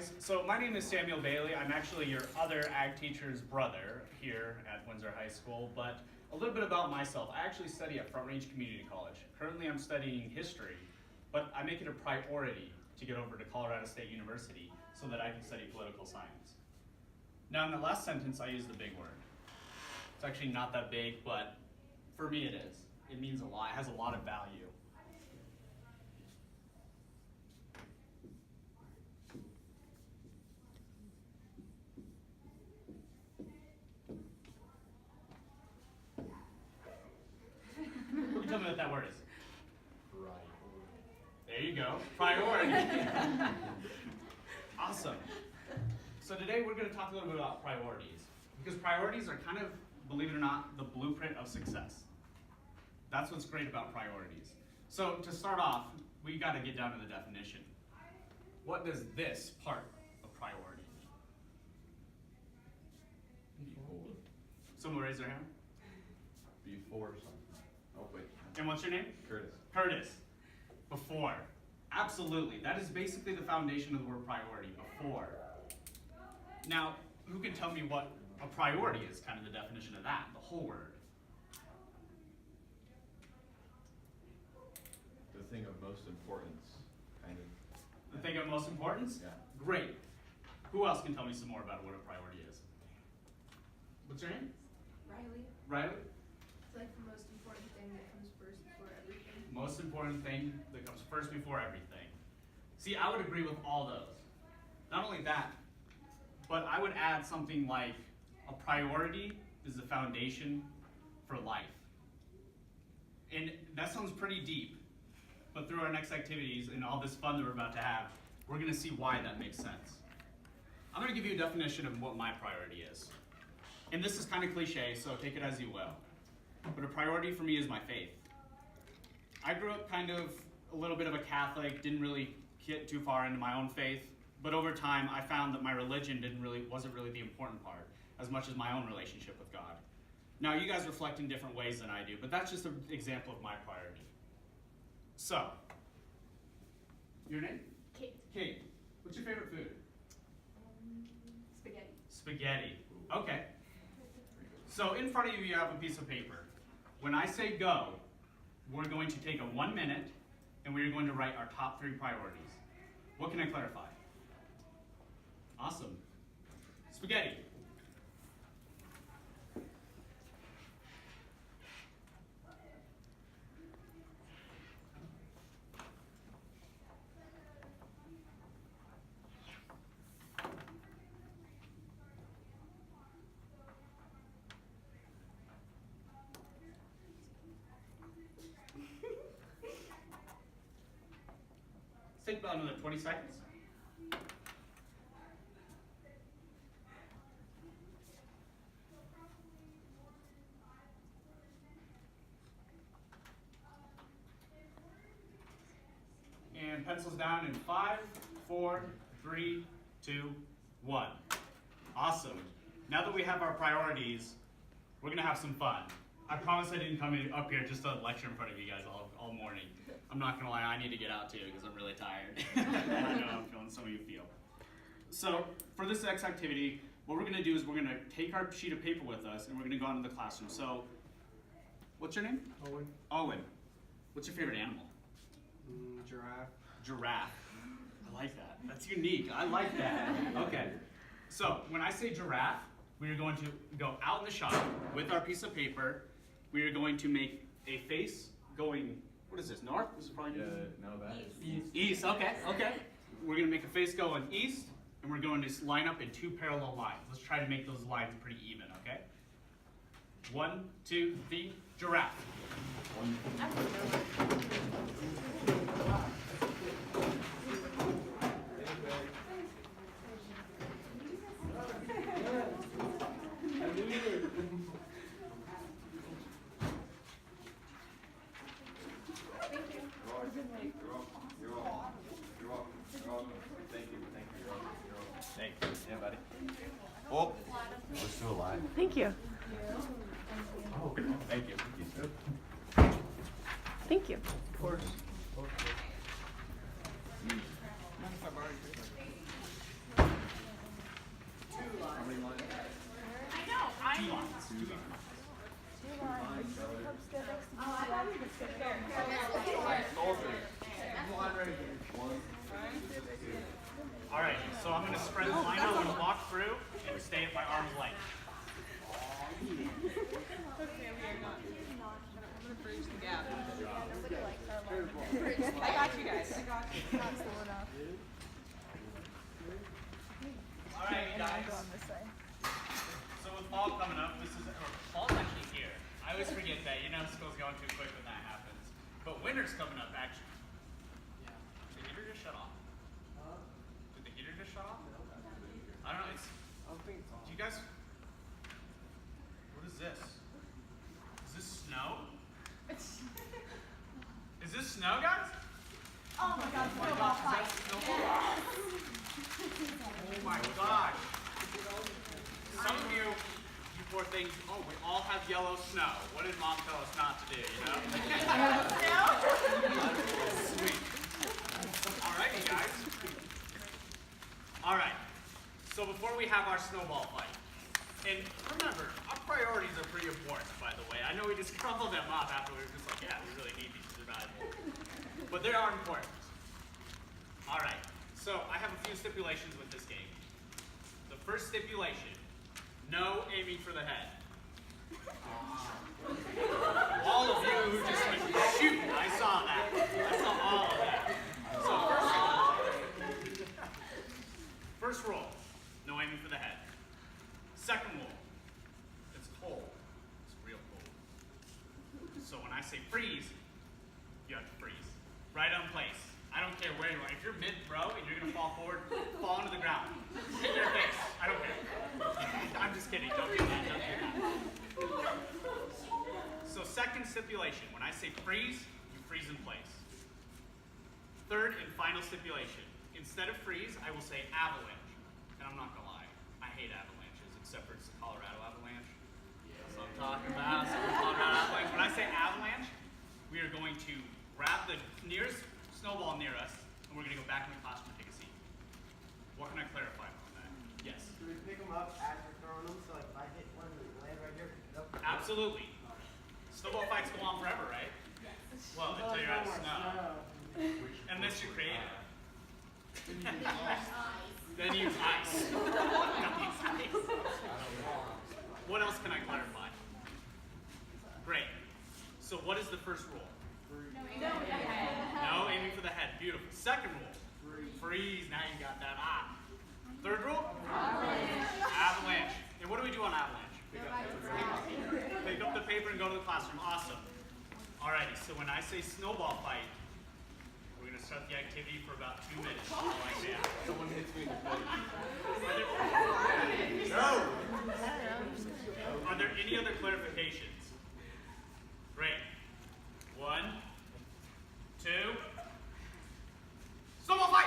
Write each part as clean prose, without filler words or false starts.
guys. So my name is Samuel Baylie. I'm actually your other ag teacher's brother here at Windsor High School, but a little bit about myself. I actually study at Front Range Community College. Currently I'm studying history, but I make it a priority to get over to Colorado State University so that I can study political science. Now in the last sentence I used the big word. It's actually not that big, but for me it is. It means a lot, it has a lot of value. Who can tell me what that word is? There you go, priority. Awesome. So today we're going to talk a little bit about priorities, because priorities are kind of, believe it or not, the blueprint of success. That's what's great about priorities. So to start off, we got to get down to the definition. What does this part of priority mean? Before. Someone raise their hand. Before something. Oh, wait. And what's your name? Curtis. Curtis. Before. Absolutely. That is basically the foundation of the word priority. Before. Now, who can tell me what a priority is, kind of the definition of that, the whole word? The thing of most importance, kind of. The thing of most importance? Yeah. Great. Who else can tell me some more about what a priority is? What's your name? Riley. Riley? It's like the most important thing that comes first before everything. Most important thing that comes first before everything. See, I would agree with all those. Not only that, but I would add something like a priority is the foundation for life. And that sounds pretty deep, but through our next activities and all this fun that we're about to have, we're going to see why that makes sense. I'm going to give you a definition of what my priority is. And this is kind of cliche, so take it as you will. But a priority for me is my faith. I grew up kind of a little bit of a Catholic, didn't really get too far into my own faith, but over time I found that my religion wasn't really the important part, as much as my own relationship with God. Now you guys reflect in different ways than I do, but that's just an example of my priority. So, your name? Kate. Kate. What's your favorite food? Spaghetti. Spaghetti. Okay. So in front of you, you have a piece of paper. When I say go, we're going to take a 1 minute and we're going to write our top 3 priorities. What can I clarify? Awesome. Spaghetti. Take about another 20 seconds. And pencils down in 5, 4, 3, 2, 1. Awesome. Now that we have our priorities, we're going to have some fun. I promise I didn't come up here just to lecture in front of you guys all morning. I'm not going to lie, I need to get out too because I'm really tired. I know I'm feeling some of you feel. So for this next activity, what we're going to do is we're going to take our sheet of paper with us and we're going to go into the classroom. So, what's your name? Owen. Owen. What's your favorite animal? Giraffe. Giraffe. I like that. That's unique. I like that. Okay. So when I say giraffe, we are going to go out in the shop with our piece of paper. We are going to make a face going, what is this, north? This is probably No, that is. east. Okay, okay. We're going to make a face going east, and we're going to line up in 2 parallel lines. Let's try to make those lines pretty even, okay? 1, 2, 3, giraffe. Thank you. Yeah, buddy. Oh, we're still alive. Thank you. Oh, thank you. Thank you. Of course. All right, so I'm going to spread the line out. I'm going to walk through and stay at my arm's length. Bridge the gap. I got you guys. I got you. All right, you guys. So with fall coming up, fall's actually here. I always forget that. School's going too quick when that happens. But winter's coming up, actually. Yeah. Did the heater just shut off? Did the heater just shut off? I don't know. I don't think it's on. Do you guys? What is this? Is this snow? Is this snow, guys? Oh my God, Oh my gosh, is that snowball? Oh my gosh. Some of you poor things, oh, we all have yellow snow. What did mom tell us not to do, Sweet. All right, you guys. All right. So before we have our snowball fight, and remember, our priorities are pretty important, by the way. I know we just crumbled them up after we were just like, yeah, we really need these to survive. But they are important. All right. So I have a few stipulations with this game. The first stipulation, no aiming for the head. All of you who just went shoot, I saw that. I saw all of that. So first rule, no aiming for the head. Second rule, it's cold. It's real cold. So when I say freeze, you have to freeze. Right on place. I don't care where you are. If you're mid-throw and you're going to fall forward, fall onto the ground. Hit your face. I don't care. I'm just kidding. Don't do that. Don't do that. So second stipulation. When I say freeze, you freeze in place. Third and final stipulation. Instead of freeze, I will say avalanche. And I'm not going to lie. I hate avalanches, except for it's the Colorado avalanche. That's what I'm talking about. So Colorado avalanche. When I say avalanche, we are going to grab the nearest snowball near us, and we're going to go back in the classroom and take a seat. What can I clarify on that? Yes? Do we pick them up as we're throwing them? So like if I hit one and land right here, pick it up? Absolutely. Snowball fights go on forever, right? Well, until you're out of snow. Unless you're creative. Then use ice. Use ice. What else can I clarify? Great. So what is the first rule? No aiming for the head. Beautiful. Second rule. Freeze. Now you got that. Third rule? Avalanche. And what do we do on avalanche? Pick up the paper and go to the classroom. Awesome. Alrighty, so when I say snowball fight, we're going to start the activity for about 2 minutes. Like that. Someone hits me in the face. Are there any other clarifications? Great. 1, 2. Snowball fight!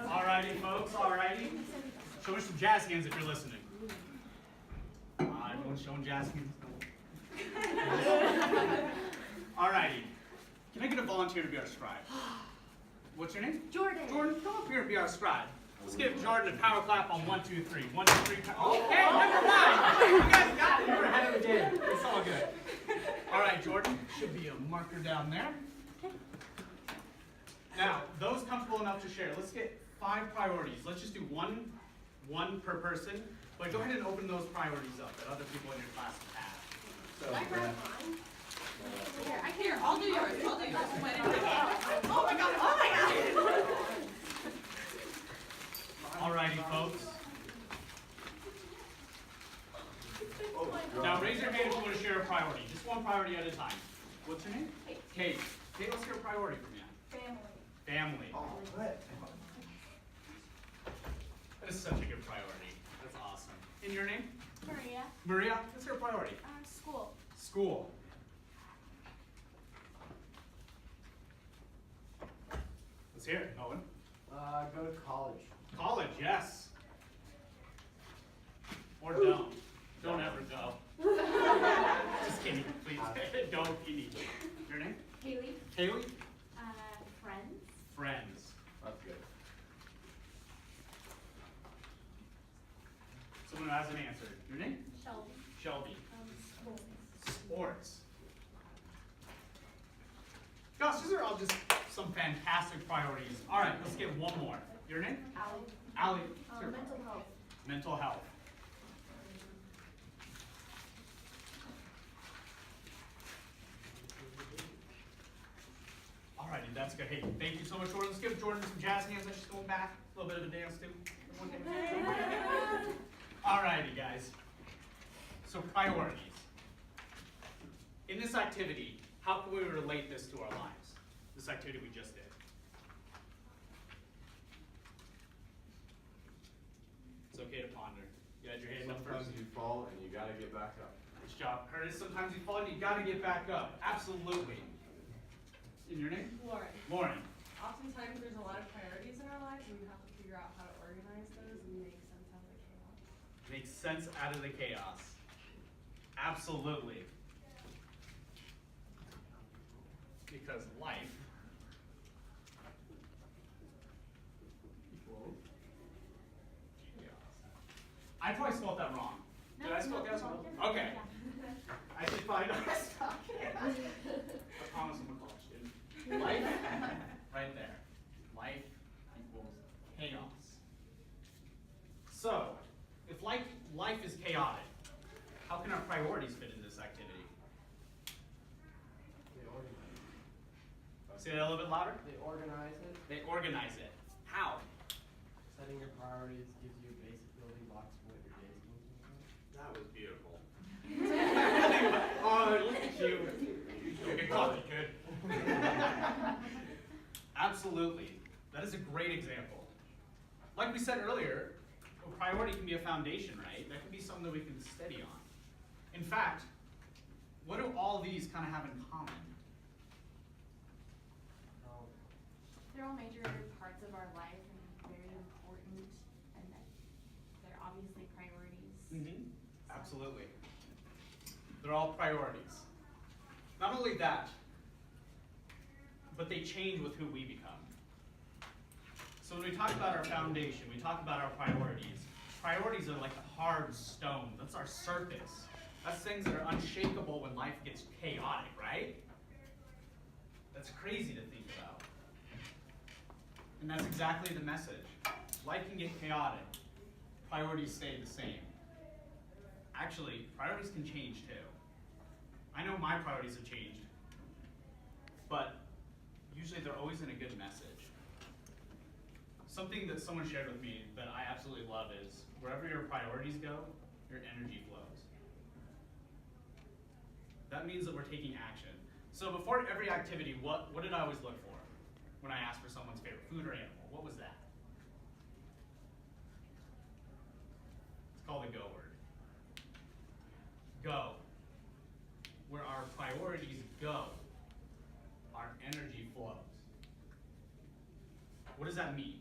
Alrighty, folks, alrighty. Show me some jazz hands if you're listening. Everyone's showing jazz hands. Alrighty. Can I get a volunteer to be our scribe? What's your name? Jordan. Jordan, come up here and be our scribe. Let's give Jordan a power clap on 1, 2, 3. 1, 2, 3. Okay, never mind. You guys got it. You're ahead of the game. It's all good. All right, Jordan. Should be a marker down there. Now, those comfortable enough to share, let's get 5 priorities. Let's just do one per person. But go ahead and open those priorities up that other people in your class have. So, Here, I'll do yours. I'll do yours. Oh my god, oh my god! alrighty, folks. Now raise your hand if you want to share a priority. Just one priority at a time. What's your name? Kate. Kate. Kate, let's hear a priority from you. Family. Family. That is such a good priority. That's awesome. And your name? Maria. Maria, what's your priority? School. School. Let's hear it, Owen. Go to college. College, yes. Or don't. Don't ever go. Just kidding, please. Don't if you need to. Your name? Haley. Haley? Friends. Friends. That's good. Someone who hasn't answered. Your name? Shelby. Shelby. School. Sports. Gosh, these are all just some fantastic priorities. All right, let's get one more. Your name? Allie. Allie. Mental health. Mental health. Alrighty, that's good. Hey, thank you so much, Jordan. Let's give Jordan some jazz hands. That's just going back. A little bit of a dance, too. Alrighty, guys. So, priorities. In this activity, how can we relate this to our lives? This activity we just did. It's okay to ponder. You had your hand up first. Sometimes you fall and you gotta get back up. Nice job, Curtis. Sometimes you fall and you gotta get back up. Absolutely. And your name? Lauren. Lauren. Oftentimes there's a lot of priorities in our lives and we have to figure out how to organize those and make sense out of the chaos. Make sense out of the chaos. Absolutely. Because life equals chaos. I probably spelled that wrong. Did I spell that wrong? Okay. I should find out. I promise I'm a college student. Life, right there. Life equals chaos. So, if life is chaotic, how can our priorities fit in this activity? They organize Say that a little bit louder. it. They organize it. They organize it. How? Setting your priorities gives you basic building blocks for what your day is going to be. That was beautiful. Oh, look at you. Good call, good. Absolutely. That is a great example. Like we said earlier, a priority can be a foundation, right? That can be something that we can steady on. In fact, what do all these kind of have in common? They're all major parts of our life and very important, and that they're obviously priorities. Mm-hmm. Absolutely. They're all priorities. Not only that, but they change with who we become. So when we talk about our foundation, we talk about our priorities. Priorities are like a hard stone. That's our surface. That's things that are unshakable when life gets chaotic, right? That's crazy to think about. And that's exactly the message. Life can get chaotic. Priorities stay the same. Actually, priorities can change too. I know my priorities have changed, but usually they're always in a good message. Something that someone shared with me that I absolutely love is wherever your priorities go, your energy flows. That means that we're taking action. So before every activity, what did I always look for when I asked for someone's favorite food or animal? What was that? It's called the go word. Go. Where our priorities go, What does that mean?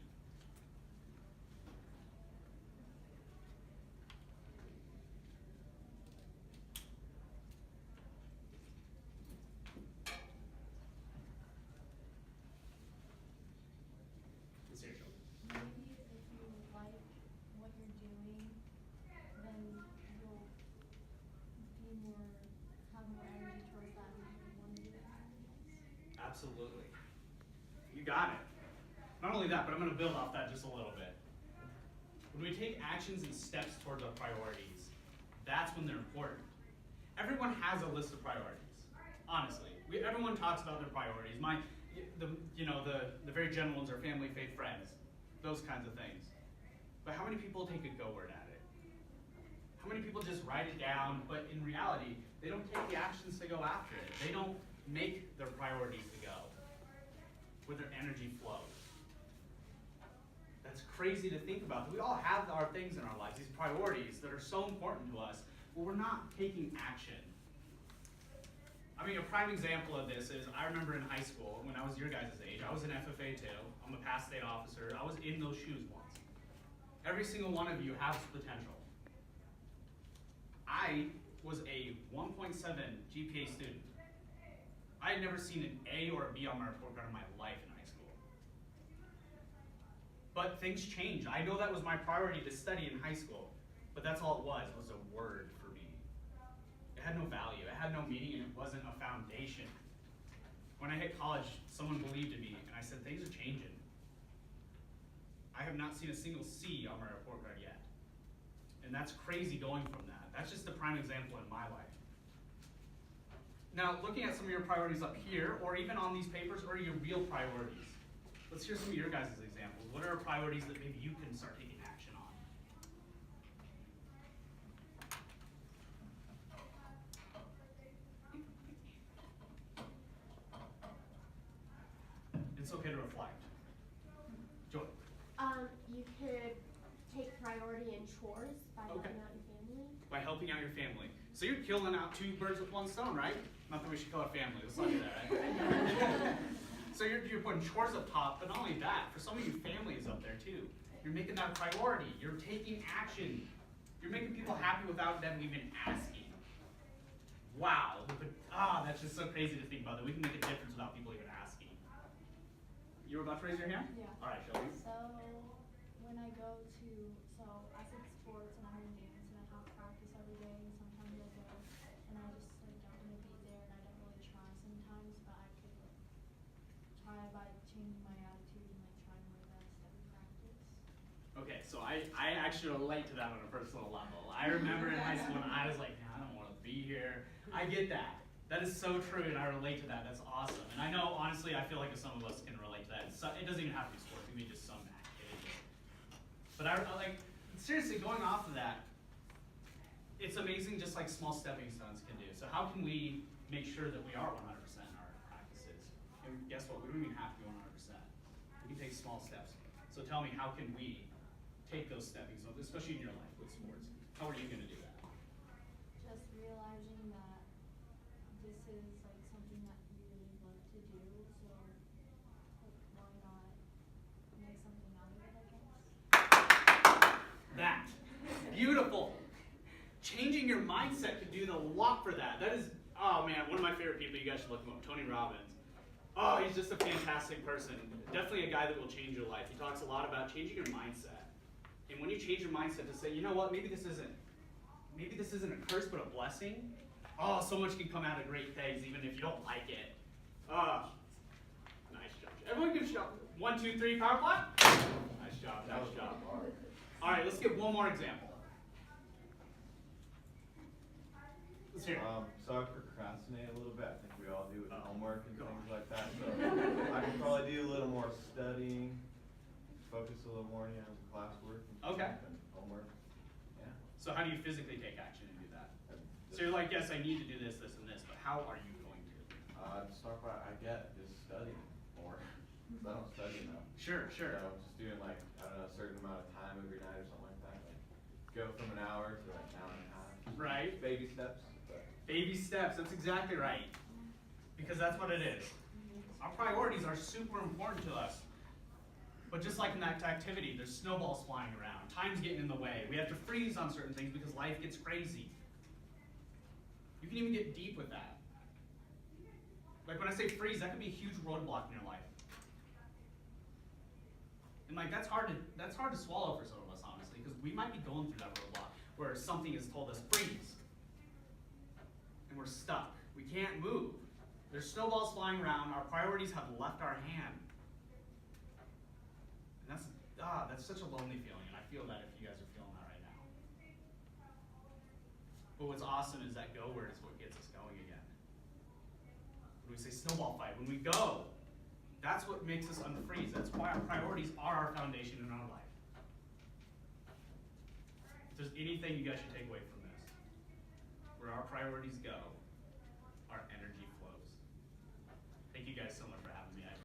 Let's hear it, Joe. Maybe if you like what you're doing, then you'll be more, have more energy towards that and you'll want to do it. Absolutely. You got it. Not only that, but I'm going to build off that just a little bit. When we take actions and steps towards our priorities, that's when they're important. Everyone has a list of priorities, honestly. Everyone talks about their priorities. The very general ones are family, faith, friends, those kinds of things. But how many people take a go word at it? How many people just write it down, but in reality, they don't take the actions to go after it. They don't make their priorities to go where their energy flows. That's crazy to think about. We all have our things in our lives, these priorities that are so important to us, but we're not taking action. I mean, a prime example of this is I remember in high school, when I was your guys' age, I was an FFA too. I'm a past state officer. I was in those shoes once. Every single one of you has potential. I was a 1.7 GPA student. I had never seen an A or a B on my report card in my life in high school. But things change. I know that was my priority to study in high school, but that's all it was a word for me. It had no value, it had no meaning, and it wasn't a foundation. When I hit college, someone believed in me, and I said, things are changing. I have not seen a single C on my report card yet. And that's crazy going from that. That's just a prime example in my life. Now, looking at some of your priorities up here, or even on these papers, or your real priorities, let's hear some of your guys' examples. What are priorities that maybe you can start taking action on? It's okay to reflect. Joy. You could take priority in chores by Okay. helping out your family. By helping out your family. So you're killing out 2 birds with 1 stone, right? Not that we should kill our family. Let's not do that, right? So you're putting chores up top, but not only that, for some of you, family is up there too. You're making that a priority. You're taking action. You're making people happy without them even asking. Wow. That's just so crazy to think about that we can make a difference without people even asking. You were about to raise your hand? Yeah. All right, Shelby. So when I go to, I said sports and I'm in dance and I have practice every day and sometimes I go and I just don't want to be there and I don't really try sometimes, but I could try by changing my attitude and trying my best every practice. Okay, so I actually relate to that on a personal level. I remember in high school when I was like, I don't want to be here. I get that. That is so true, and I relate to that. That's awesome. And I know, honestly, I feel like some of us can relate to that. It doesn't even have to be sports. It can be just some activity. But I like, seriously, going off of that, it's amazing just like small stepping stones can do. So how can we make sure that we are 100% in our practices? And guess what? We don't even have to be 100%. We can take small steps. So tell me, how can we take those stepping stones, especially in your life with sports? How are you going to do that? Just realizing that this is like something that you really love to do, so like, why not make something out of it, I guess. That. Beautiful. Changing your mindset could do a lot for that. That is, oh man, one of my favorite people. You guys should look him up, Tony Robbins. Oh, he's just a fantastic person. Definitely a guy that will change your life. He talks a lot about changing your mindset. And when you change your mindset to say, you know what, maybe this isn't a curse, but a blessing. Oh, so much can come out of great things, even if you don't like it. Nice job. Everyone give a shout. 1, 2, 3, power clap. Nice job, nice job. All right, let's get one more example. Let's hear it. So I procrastinate a little bit. I think we all do with homework and things like that. So I can probably do a little more studying, focus a little more, on classwork and Okay. stuff and homework. Yeah. So how do you physically take action and do that? So you're like, yes, I need to do this, this, and this, but how are you going to? Start by, just studying more. So I don't study enough. Sure. So just doing like, I don't know, a certain amount of time every night or something like that. Like go from an hour to like an hour and a half. Right. Baby steps. But Baby steps, that's exactly right. Because that's what it is. Our priorities are super important to us. But just like in that activity, there's snowballs flying around. Time's getting in the way. We have to freeze on certain things because life gets crazy. You can even get deep with that. Like when I say freeze, that could be a huge roadblock in your life. And like that's hard to swallow for some of us, honestly, because we might be going through that roadblock where something has told us freeze. And we're stuck. We can't move. There's snowballs flying around. Our priorities have left our hand. And that's such a lonely feeling, and I feel that if you guys are feeling that right now. But what's awesome is that go word is what gets us going again. When we say snowball fight, when we go, that's what makes us unfreeze. That's why our priorities are our foundation in our life. If there's anything you guys should take away from this, where our priorities go,